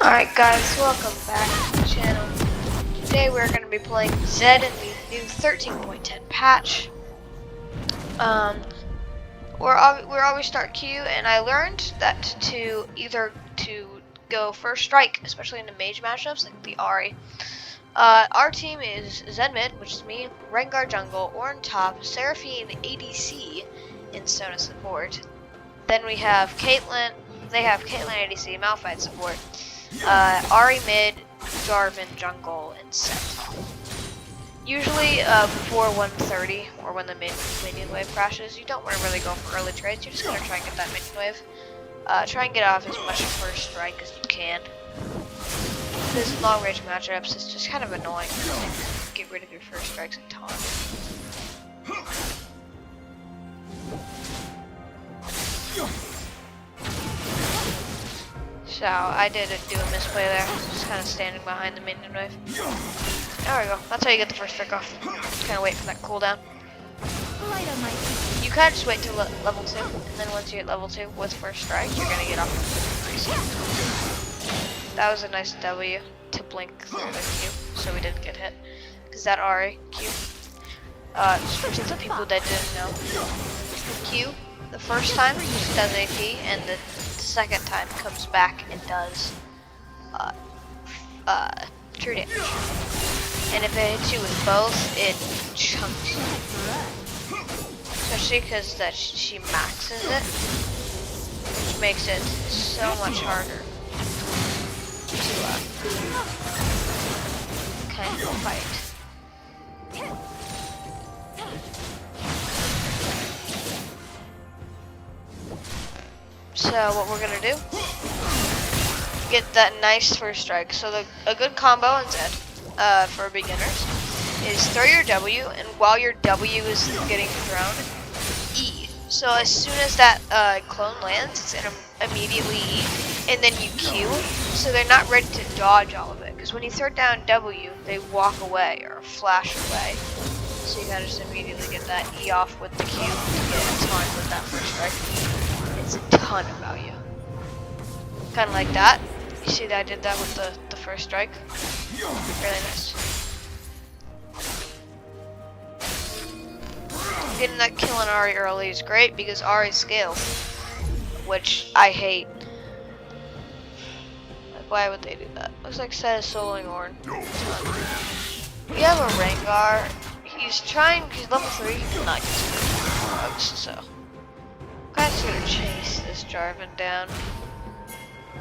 Alright guys, welcome back to the channel. Today we're going to be playing Zed in the new 13.10 patch. We're always start Q, and I learned that to go first strike, especially in the mage matchups like the Ahri. Our team is Zed mid, which is me, Rengar jungle, Ornn top, Seraphine ADC, and Sona support. Then we have Caitlyn. They have Caitlyn ADC, Malphite support. Ahri mid, Jarvan jungle, and Set. Usually before 1:30 or when the minion wave crashes, you don't want to really go for early trades. You're just gonna try and get that minion wave. Try and get off as much first strike as you can. This long range matchups is just kind of annoying. Get rid of your first strikes and taunt. So I did do a misplay there, just kind of standing behind the minion wave. There we go. That's how you get the first strike off. Just kind of wait for that cooldown. You kind of just wait till level 2, and then once you hit level 2 with first strike, you're gonna get off pretty soon. That was a nice W to blink through the Q, so we didn't get hit. Because that Ahri Q, just for the people that didn't know, Q, the first time does AP, and the second time comes back and does true damage. And if it hits you with both, it chunks you. Especially because that she maxes it, which makes it so much harder to kind of fight. So what we're gonna do, get that nice first strike. So a good combo in Zed for beginners is throw your W, and while your W is getting thrown, E. So as soon as that clone lands, it's immediately E, and then you Q. So they're not ready to dodge all of it, because when you throw down W, they walk away or flash away. So you gotta just immediately get that E off with the Q to get a ton with that first strike. It's a ton of value. Kind of like that. You see that I did that with the first strike? Really nice. Getting that kill on Ahri early is great because Ahri scales, which I hate. Like, why would they do that? Looks like Set is soloing Ornn. We have a Rengar. He's level 3, he cannot use bugs, so I'm kind of gonna chase this Jarvan down.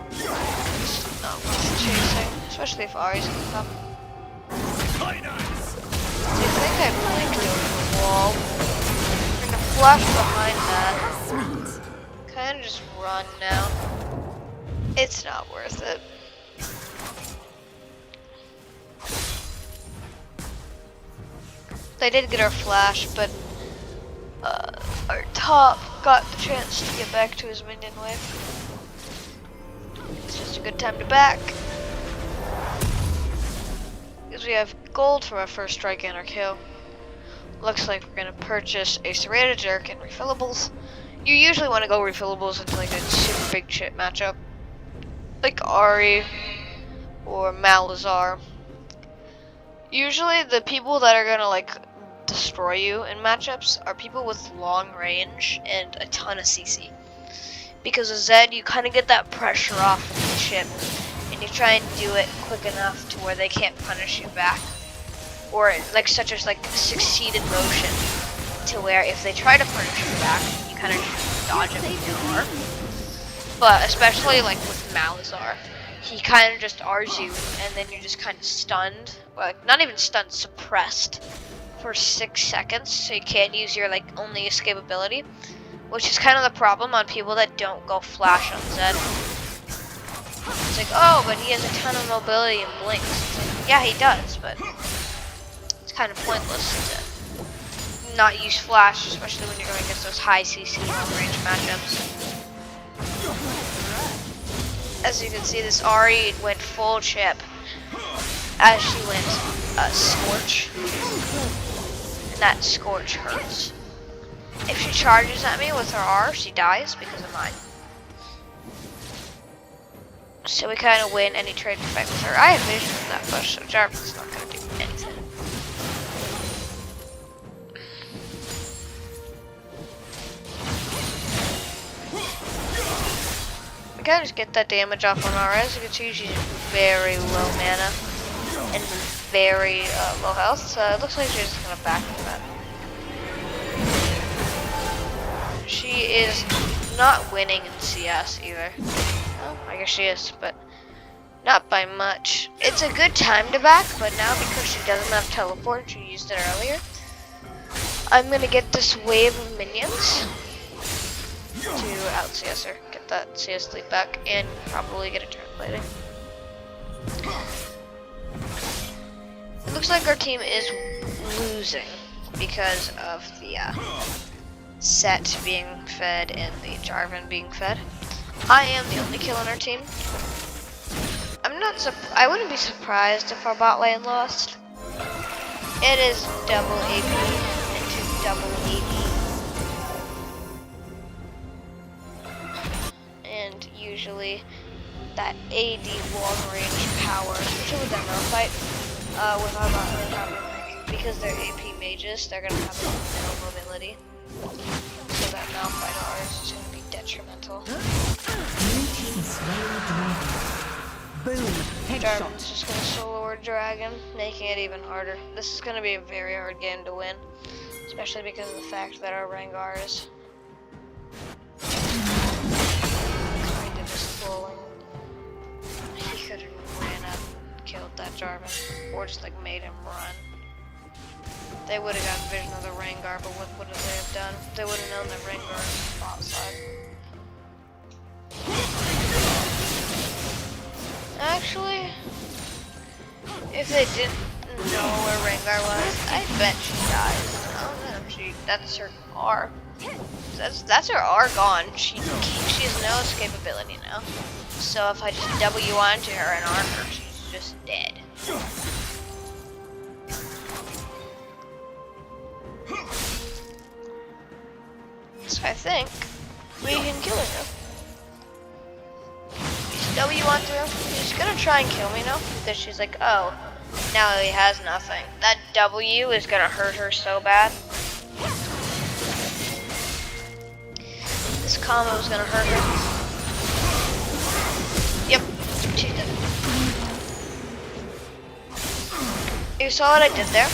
It's not worth chasing, especially if Ahri's gonna come. Do you think I blinked over the wall? I'm gonna flash behind that. Kinda just run now. It's not worth it. They did get our flash, but our top got the chance to get back to his minion wave. It's just a good time to back. Because we have gold from our first strike and our kill. Looks like we're going to purchase a Serrated Jerk and refillables. You usually want to go refillables into like a super big chip matchup. Like Ahri or Malazar. Usually the people that are going to like destroy you in matchups are people with long range and a ton of CC. Because with Zed, you kind of get that pressure off of the chip, and you try and do it quick enough to where they can't punish you back, or like such as like succeeded motion, to where if they try to punish you back, you kind of just dodge it more. But especially like with Malazar, he kind of just R's you, and then you're just kind of stunned, like not even stunned, suppressed for 6 seconds, so you can't use your like only escape ability. Which is kind of the problem on people that don't go flash on Zed. It's like, oh, but he has a ton of mobility and blinks. It's like, yeah, he does, but it's kind of pointless to not use flash, especially when you're going against those high CC long range matchups. As you can see, this Ahri went full chip as she went Scorch, and that Scorch hurts. If she charges at me with her R, she dies because of mine. So we kind of win any trade fight with her. I have vision in that bush, so Jarvan's not going to do anything. We kind of just get that damage off on our as you can see, she's very low mana and very low health, so it looks like she's just going to back from that. She is not winning in CS either. Well, I guess she is, but not by much. It's a good time to back, but now because she doesn't have teleport, she used it earlier, I'm gonna get this wave of minions to out CS her, get that CS lead back, and probably get a turn plating. It looks like our team is losing because of the Set being fed and the Jarvan being fed. I am the only kill on our team. I wouldn't be surprised if our bot lane lost. It is double AP into double AD. And usually that AD long range power, especially with that round fight, with our bot lane having, because they're AP mages, they're gonna have no mobility. So that Malphite R is gonna be detrimental. Jarvan's just gonna solo our dragon, making it even harder. This is gonna be a very hard game to win, especially because of the fact that our Rengar is kind of just falling. He could have ran up and killed that Jarvan, or just like made him run. They would have gotten vision of the Rengar, but what would they have done? They would have known that Rengar is on the bot side. Actually, if they didn't know where Rengar was, I bet she dies. No, that's her R. That's her R gone. She has no escapability now. So if I just W onto her and arm her, she's just dead. So I think we can kill her now. W onto her. She's gonna try and kill me now because she's like, oh, now he has nothing. That W is gonna hurt her so bad. This combo is gonna hurt her. Yep, she's dead. You saw what I did there?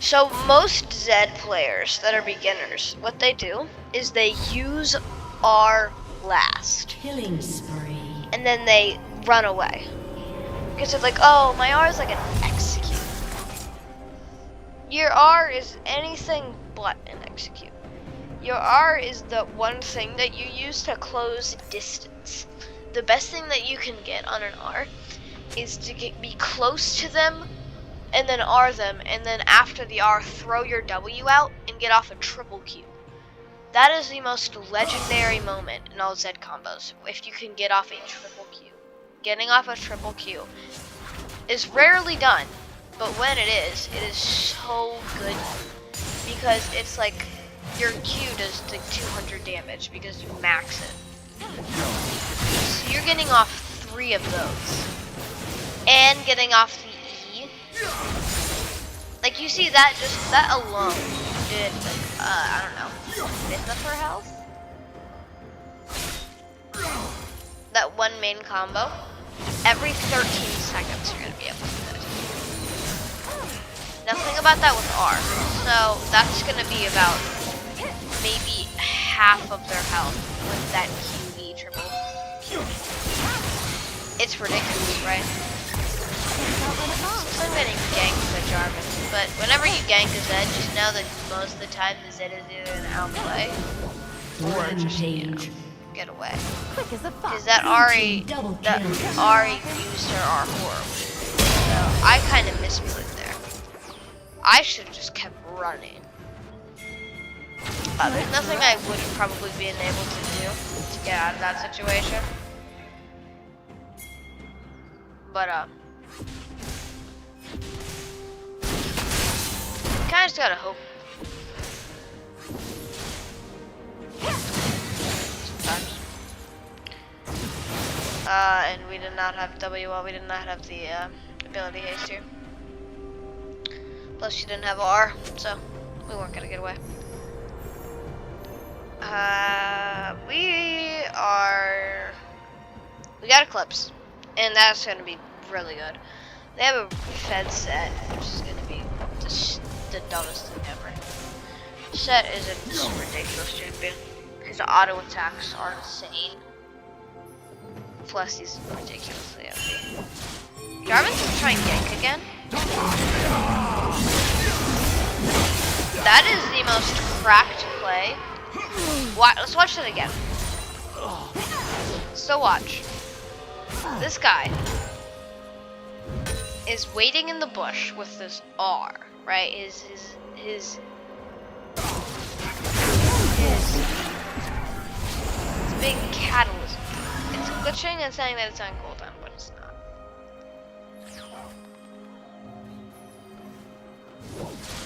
So most Zed players that are beginners, what they do is they use R last. Killing spree. And then they run away. Because they're like, oh, my R is like an execute. Your R is anything but an execute. Your R is the one thing that you use to close distance. The best thing that you can get on an R is to be close to them and then R them, and then after the R, throw your W out and get off a triple Q. That is the most legendary moment in all Zed combos, if you can get off a triple Q. Getting off a triple Q is rarely done, but when it is so good, because it's like your Q does like 200 damage because you max it. So you're getting off 3 of those, and getting off the E. Like you see that, just that alone did like, I don't know, 5th of her health? That one main combo, every 13 seconds you're gonna be able to do it. Nothing about that with R. So that's gonna be about maybe half of their health with that QE triple. It's ridiculous, right? So I'm getting ganked by Jarvan, but whenever you gank a Zed, just know that most of the time the Zed is either an outplay or just, you know, get away. Because that Ahri used her R horribly. So I kind of misplayed there. I should have just kept running. There's nothing I would have probably been able to do to get out of that situation. But kinda just gotta hope. Sometimes. And we did not have WL, we did not have the ability haste here. Plus she didn't have R, so we weren't gonna get away. We got Eclipse, and that's gonna be really good. They have a Fed set, which is gonna be just the dumbest thing ever. Set is a ridiculous champion. His auto attacks are insane. Plus he's ridiculously OP. Jarvan's gonna try and gank again. That is the most cracked play. Let's watch that again. So watch. This guy is waiting in the bush with this R, right? His big catalyst. It's glitching and saying that it's on cooldown, but it's not.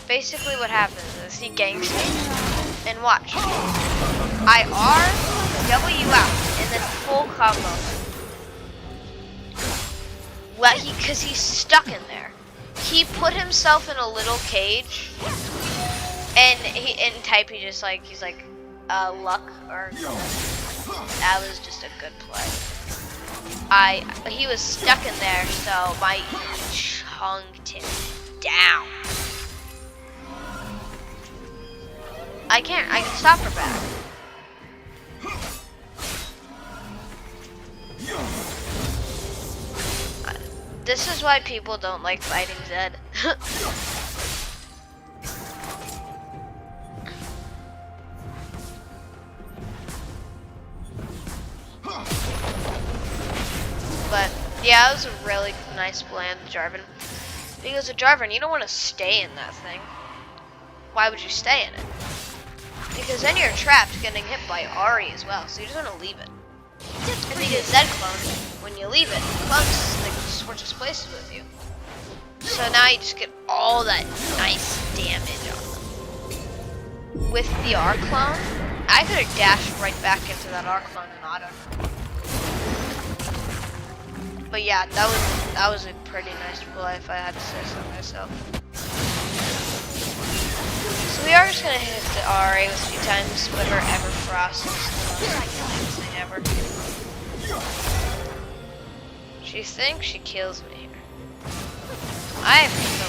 Basically what happens is he ganks me, and watch. I R, W out, and then full combo. Cause he's stuck in there. He put himself in a little cage, and in type he's like, luck, or that was just a good play. He was stuck in there, so my chunked him down. I can stop her back. This is why people don't like fighting Zed. But yeah, it was a really nice plan, Jarvan. Because with Jarvan, you don't want to stay in that thing. Why would you stay in it? Because then you're trapped getting hit by Ahri as well, so you just want to leave it. And because Zed clone, when you leave it, clones like switches places with you. So now you just get all that nice damage on them. With the R clone, I could have dashed right back into that R clone and auto. But yeah, that was a pretty nice play if I had to say so myself. So we are just gonna hit the RA with a few times, but her Everfrost is the most annoying thing ever. She thinks she kills me here. I have no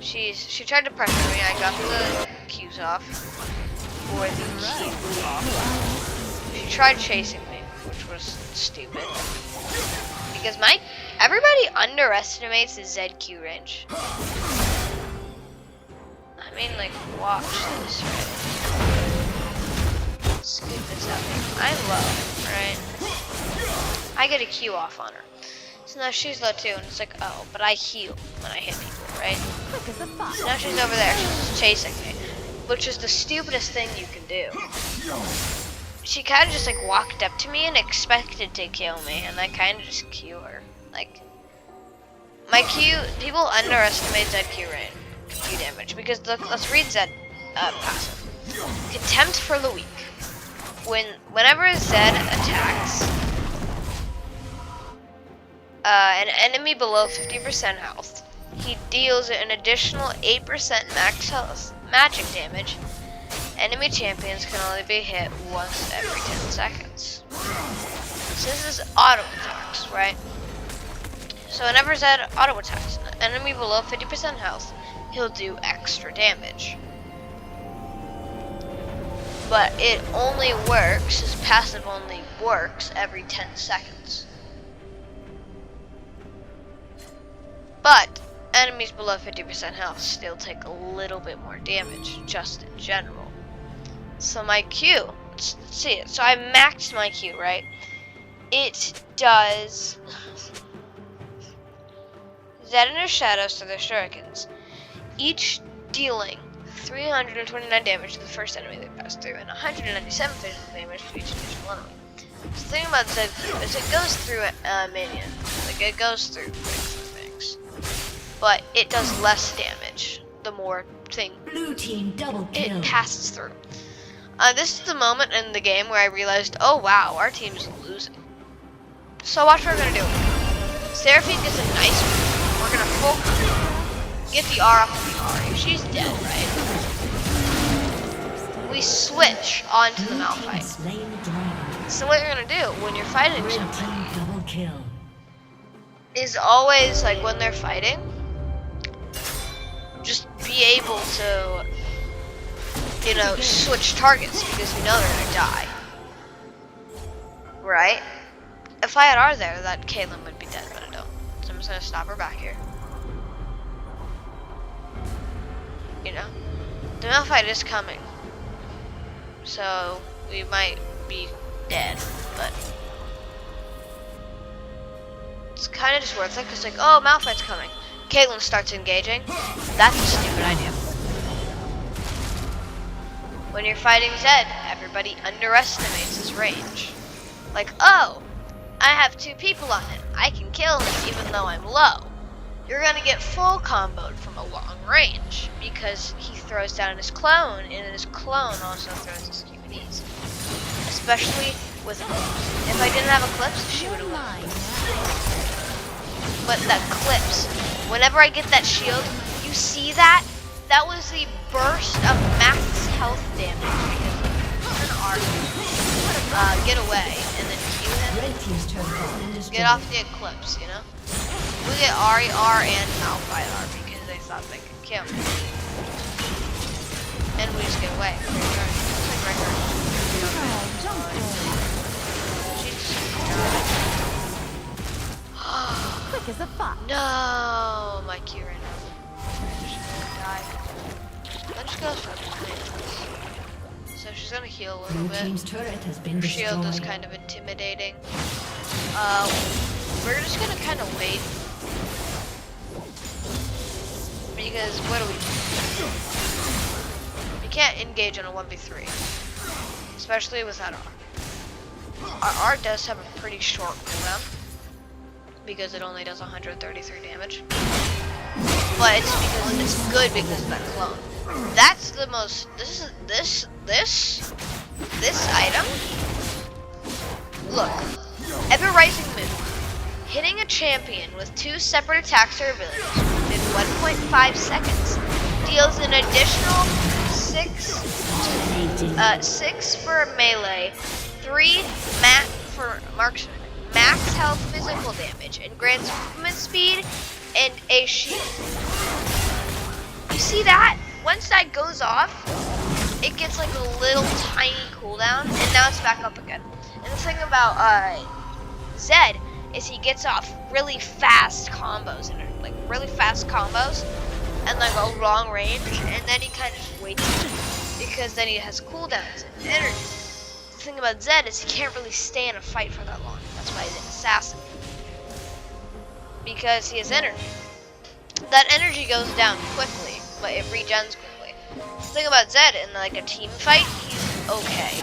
She tried to pressure me. I got the Qs off. Or the Q off. She tried chasing me, which was stupid. Because everybody underestimates the ZQ range. I mean, like, watch this, right? Scoop this up. I'm low, right? I get a Q off on her. So now she's low too, and it's like, oh, but I heal when I hit people, right? So now she's over there, she's just chasing me. Which is the stupidest thing you can do. She kind of just like walked up to me and expected to kill me, and I kind of just Q her. Like, my Q, people underestimate ZQ range. Q damage, because let's read Zed passive. Contempt for the weak. Whenever Zed attacks an enemy below 50% health, he deals an additional 8% max health magic damage. Enemy champions can only be hit once every 10 seconds. So this is auto attacks, right? So whenever Zed auto attacks an enemy below 50% health, he'll do extra damage. But it only works, his passive only works every 10 seconds. But enemies below 50% health still take a little bit more damage, just in general. So my Q, let's see it. So I maxed my Q, right? It does Zed and her shadows to their shurikens, each dealing 329 damage to the first enemy they pass through, and 197 physical damage to each additional enemy. So the thing about Zed is it goes through minion, like it goes through things, but it does less damage the more Blue team double kill. it passes through. This is the moment in the game where I realized, oh wow, our team's losing. So watch what we're gonna do. Seraphine gets a nice move. We're gonna full get the R off of the Ahri. She's dead, right? We switch onto the Malphite. So what you're gonna do when you're fighting somebody is always, like, when they're fighting, just be able to, you know, switch targets because you know they're gonna die. Right? If I had R there, that Caitlyn would be dead, but I don't. So I'm just gonna stop her back here. You know? The Malphite is coming. So we might be dead, but it's kind of just worth it because, like, oh, Malphite's coming. Caitlyn starts engaging. That's a stupid idea. When you're fighting Zed, everybody underestimates his range. Like, oh, I have 2 people on him. I can kill him even though I'm low. You're gonna get full comboed from a long range because he throws down his clone, and his clone also throws his QEDs. Especially with Eclipse. If I didn't have Eclipse, she would have won. But that Eclipse, whenever I get that shield, you see that? That was the burst of max health damage because an arc. Get away and then Q him. Get off the Eclipse, you know? We get Ahri R and Malphite R because they thought they could kill me. And we just get away. Quick as a fox. No, my Q ran out. She's gonna die. Let's go for it. So she's gonna heal a little bit. Team's turret has been Her shield is destroyed. kind of intimidating. We're just gonna kind of wait. Because what do we do? You can't engage on a 1v3. Especially without R. Our R does have a pretty short cooldown. Because it only does 133 damage. But it's because it's good because of that clone. That's the most, this item. Look, Ever Rising Moon. Hitting a champion with 2 separate attacks or abilities within 1.5 seconds deals an additional 6 for melee, 3 for marksman, max health physical damage, and grants movement speed and a shield. You see that? Once that goes off, it gets like a little tiny cooldown, and now it's back up again. And the thing about Zed is he gets off really fast combos, and like really fast combos, and like a long range, and then he kind of just waits because then he has cooldowns and energy. The thing about Zed is he can't really stay in a fight for that long. That's why he's an assassin, because he has energy. That energy goes down quickly, but it regens quickly. The thing about Zed in like a team fight, he's okay,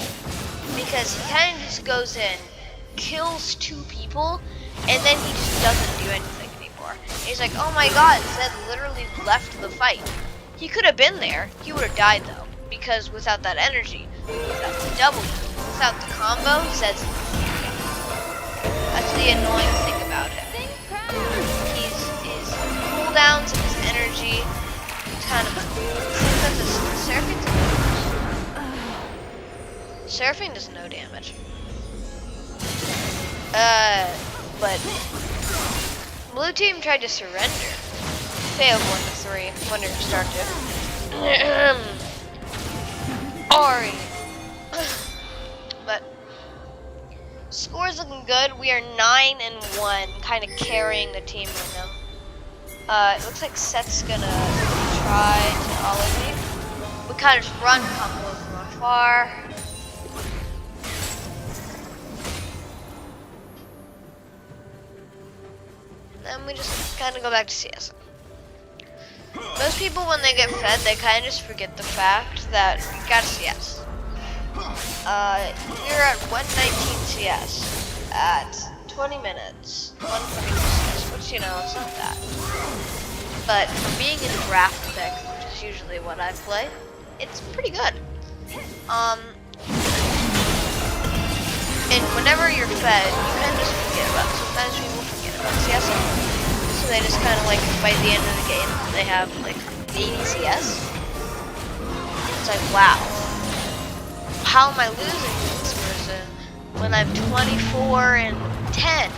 because he kind of just goes in, kills 2 people, and then he just doesn't do anything anymore. And he's like, oh my god, Zed literally left the fight. He could have been there, he would have died though, because without that energy, without the W, without the combo, Zed's, that's the annoying thing about him. His cooldowns and his energy, kind of, Seraphine does no damage. But blue team tried to surrender. Failed 1-3. Wonder who started. Ahri. But score's looking good. We are 9-1, kind of carrying the team right now. It looks like Seth's gonna try to ollie me. We kind of just run combo from afar. Then we just kind of go back to CS. Most people, when they get fed, they kind of just forget the fact that we got a CS. We're at 119 CS at 20 minutes. 142 CS, which, you know, it's not that. But for being in draft pick, which is usually what I play, it's pretty good. And whenever you're fed, you kind of just forget about it. Sometimes people forget about CS. So they just kind of like, by the end of the game, they have like 80 CS. It's like, wow. How am I losing this person when I'm 24 and 10?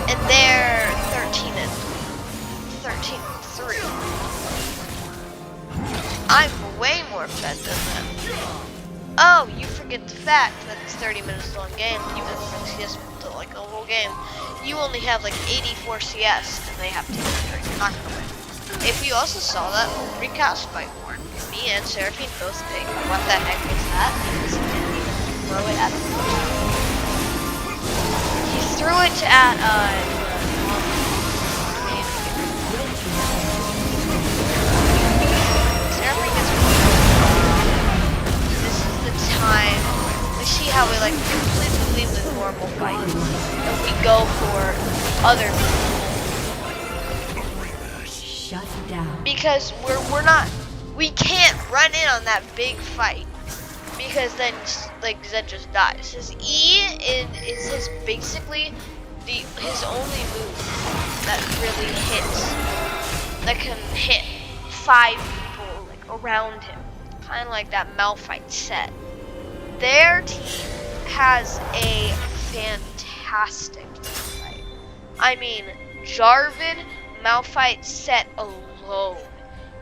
And they're 13 and 3. I'm way more fed than them. Oh, you forget the fact that it's 30 minutes long game and you've been playing CS for like a whole game. You only have like 84 CS and they have 200. You're not gonna win. If you also saw that recast by Horn, me and Seraphine both think, what the heck was that? Because he didn't even throw it at the He threw it at Seraphine gets time. We see how we like completely leave the normal fight and we go for other people. Shut down. Because we can't run in on that big fight because then like Zed just dies. His E is his basically his only move that really hits, that can hit 5 people like around him, kind of like that Malphite set. Their team has a fantastic fight. I mean, Jarvan Malphite set alone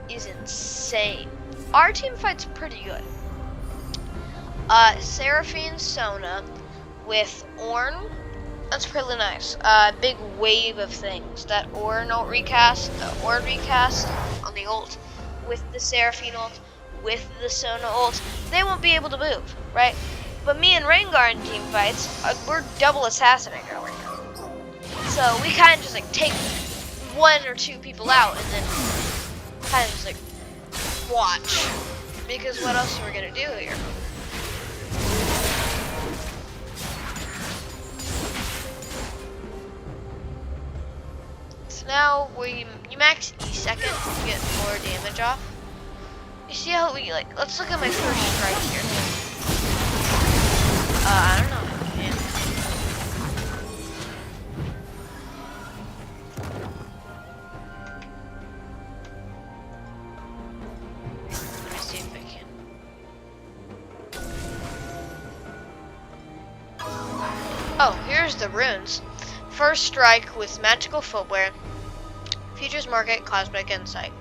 is insane. Our team fight's pretty good. Seraphine Sona with Ornn, that's pretty nice. Big wave of things. That Ornn ult recast, the Ornn recast on the ult with the Seraphine ult, with the Sona ult, they won't be able to move, right? But me and Rengar in team fights, we're double assassinating right now. So we kind of just like take 1 or 2 people out and then kind of just like watch. Because what else are we gonna do here? So now you max E second to get more damage off. You see how we like, let's look at my first strike here. I don't know. Man. Let me see if I can. Oh, here's the runes. First strike with magical footwear, Futures Market, Cosmic Insight,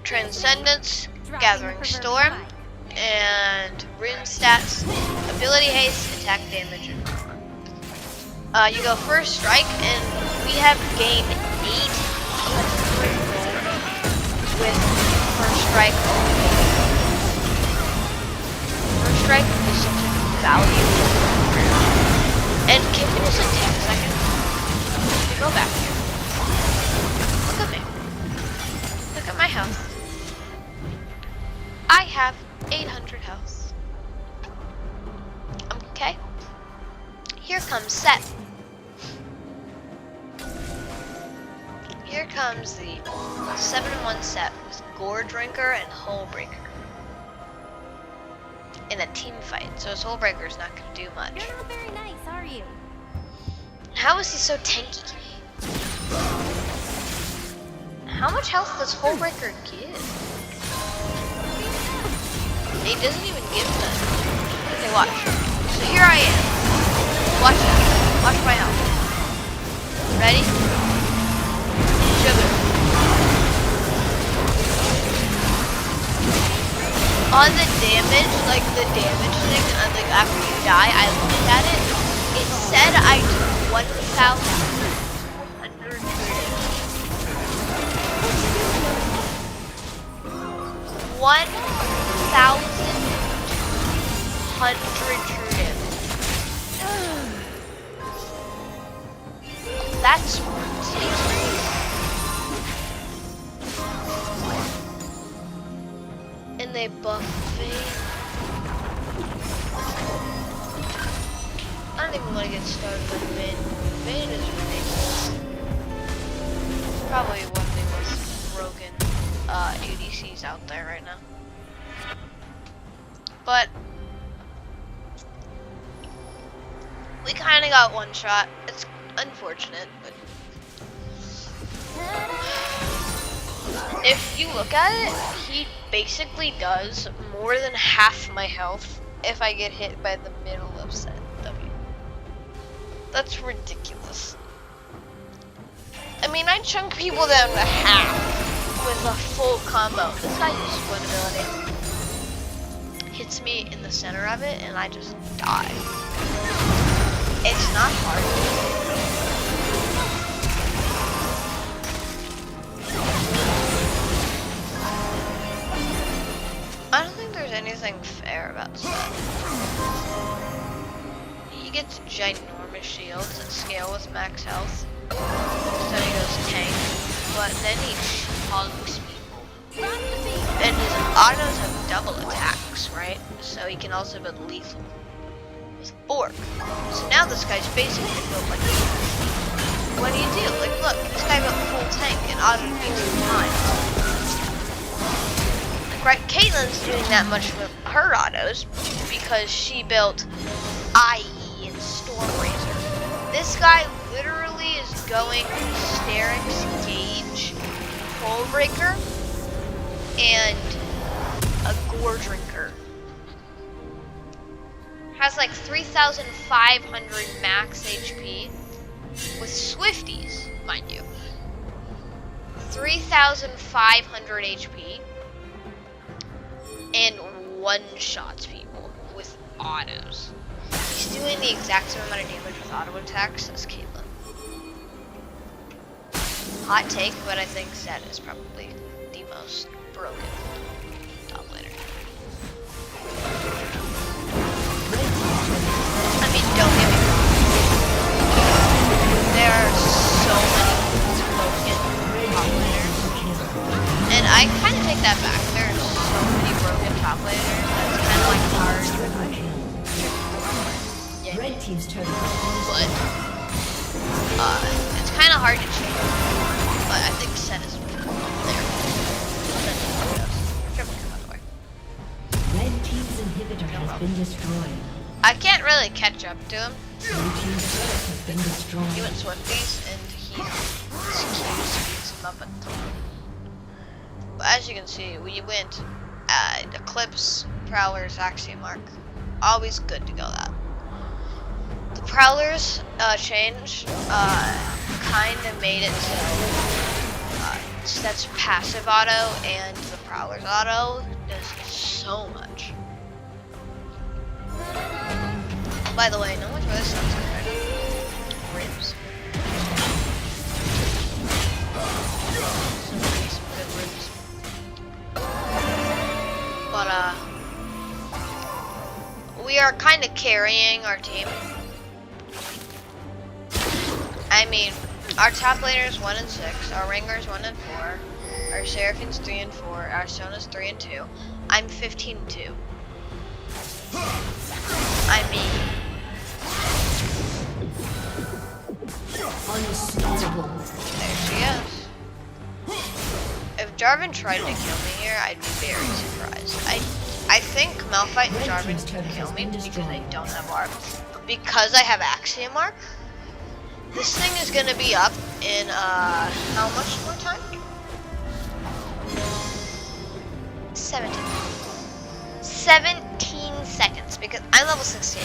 Transcendence, Gathering Storm, and rune stats, ability haste, attack damage, and armor. You go first strike, and we have gained 800 gold with first strike. First strike is such a value. And can we just like take a second? Let me go back here. Look at me. Look at my health. I have 800 health. Okay. Here comes Set. Here comes the 7-1 Set with Gore Drinker and Hullbreaker in a team fight. So his Hullbreaker's not going to do much. You're not very nice, are you? How is he so tanky? How much health does Hullbreaker give? He doesn't even give that. Okay, watch. So here I am. Watch that. Watch my health. Ready? Sugar. On the damage, like the damage thing, like after you die, I looked at it. It said I took 1,200 true damage. That's ridiculous. And they buff Vayne. I don't even want to get started with Vayne. Vayne is ridiculous. Probably one of the most broken ADCs out there right now. We kind of got one shot. It's unfortunate, but if you look at it, he basically does more than half my health if I get hit by the middle of set W. That's ridiculous. I mean, I chunk people down to half with a full combo. This guy uses one ability. Hits me in the center of it and I just die. It's not hard. I don't think there's anything fair about Seth. He gets ginormous shields that scale with max health. So he goes tank, but then he hugs people. And his autos have double attacks, right? So he can also build lethal with Bork. So now this guy's basically built like a... What do you do? Like, look, this guy built full tank and auto defeat 2 times. Like, right, Caitlyn's doing that much with her autos because she built IE and Stormrazor. This guy literally is going Sterix, Gage, Hullbreaker, and a Gore Drinker. Has like 3,500 max HP with Swifties, mind you. 3,500 HP and one-shots people with autos. He's doing the exact same amount of damage with auto attacks as Caitlyn. Hot take, but I think Zed is probably the most broken top laner. I mean, don't get me wrong. There are so many broken top laners. And I kind of take that back. There are so many broken top laners that it's kind of like hard. Red team's turn. But it's kind of hard to change. But I think Set is there. Red team's inhibitor has been destroyed. I can't really catch up to him. Blue team's turret has been destroyed. He went Swifties and his Q speeds him up a ton. But as you can see, we went Eclipse, Prowlers, Axiom Arc. Always good to go that. The Prowlers change kind of made it so that's passive auto and the Prowler's auto does so much. By the way, no one's really sounds good right now. Ribs. Some good ribs. But we are kind of carrying our team. I mean, our top laner is 1 and 6, our Ringer is 1 and 4, our Seraphine's 3 and 4, our Sona's 3 and 2. I'm 15 and 2. I mean, Unstoppable. there she is. If Jarvan tried to kill me here, I'd be very surprised. I think Malphite and Jarvan can kill me because they don't have arms. But because I have Axiom Arc, this thing is gonna be up in how much more time? 17 seconds because I'm level 16.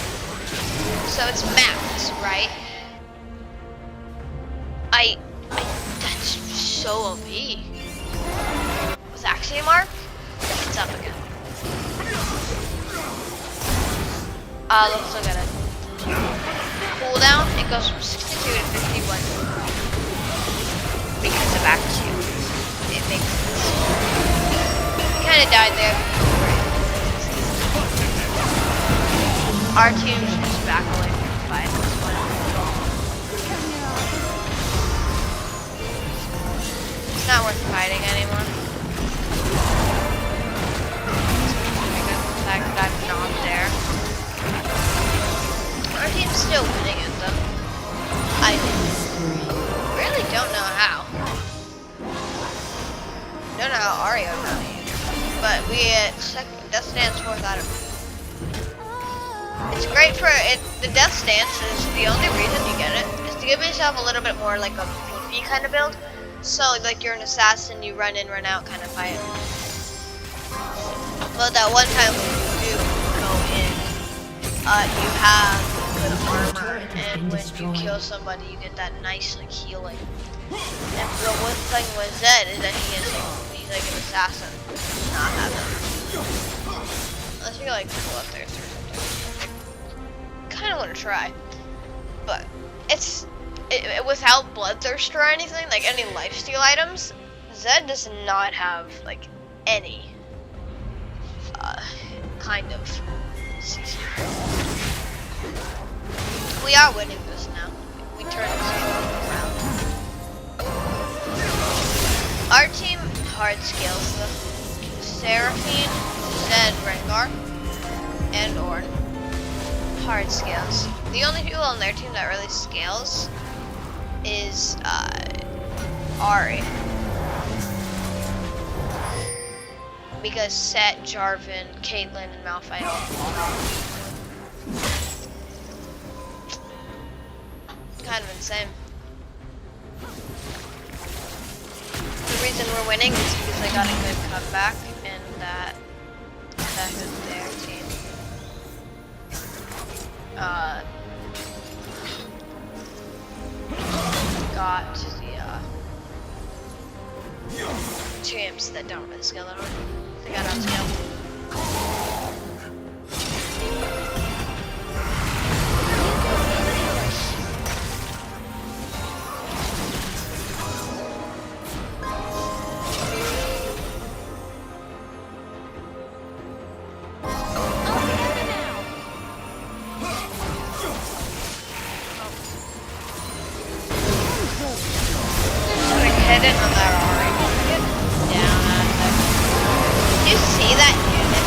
So it's max, right? That's so OP. With Axiom Arc, it's up again. Let's look at it. Cooldown, it goes from 62 to 51 because of Axiom. It makes sense. He kind of died there. Our team's just back away from the fight at this point. It's not worth fighting anymore. The fact that I'm not there. Our team's still winning it though. I really don't know how. Don't know how Ario got it. But we at second, Death Dance 4th out of It's great for it. The death stance is the only reason you get it is to give yourself a little bit more like a PvP kind of build. So like you're an assassin, you run in, run out kind of fight. But that one time when you do go in, you have good armor, and when you kill somebody, you get that nice like healing. And the one thing with Zed is that he's like an assassin. Does not have it. Unless you like bloodthirst or something. Kind of want to try, but it's without bloodthirst or anything, like any lifesteal items. Zed does not have like any kind of CC. We are winning this now. We turned this game around. Our team hard scales the Seraphine, Zed, Rengar, and Ornn. Hard scales. The only people on their team that really scales is Ahri. Because Set, Jarvan, Caitlyn, and Malphite kind of insane. The reason we're winning is because they got a good comeback and that affected their team. Got the champs that don't really scale at all. They got outscaled. Hit it on that Ahri. Get down out of there. Did you see that unit?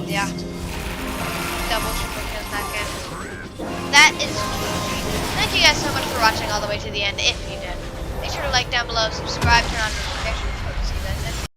Yeah. Double triple kills that game. That is GG. Thank you guys so much for watching all the way to the end. If you did, make sure to like down below, subscribe, turn on notifications.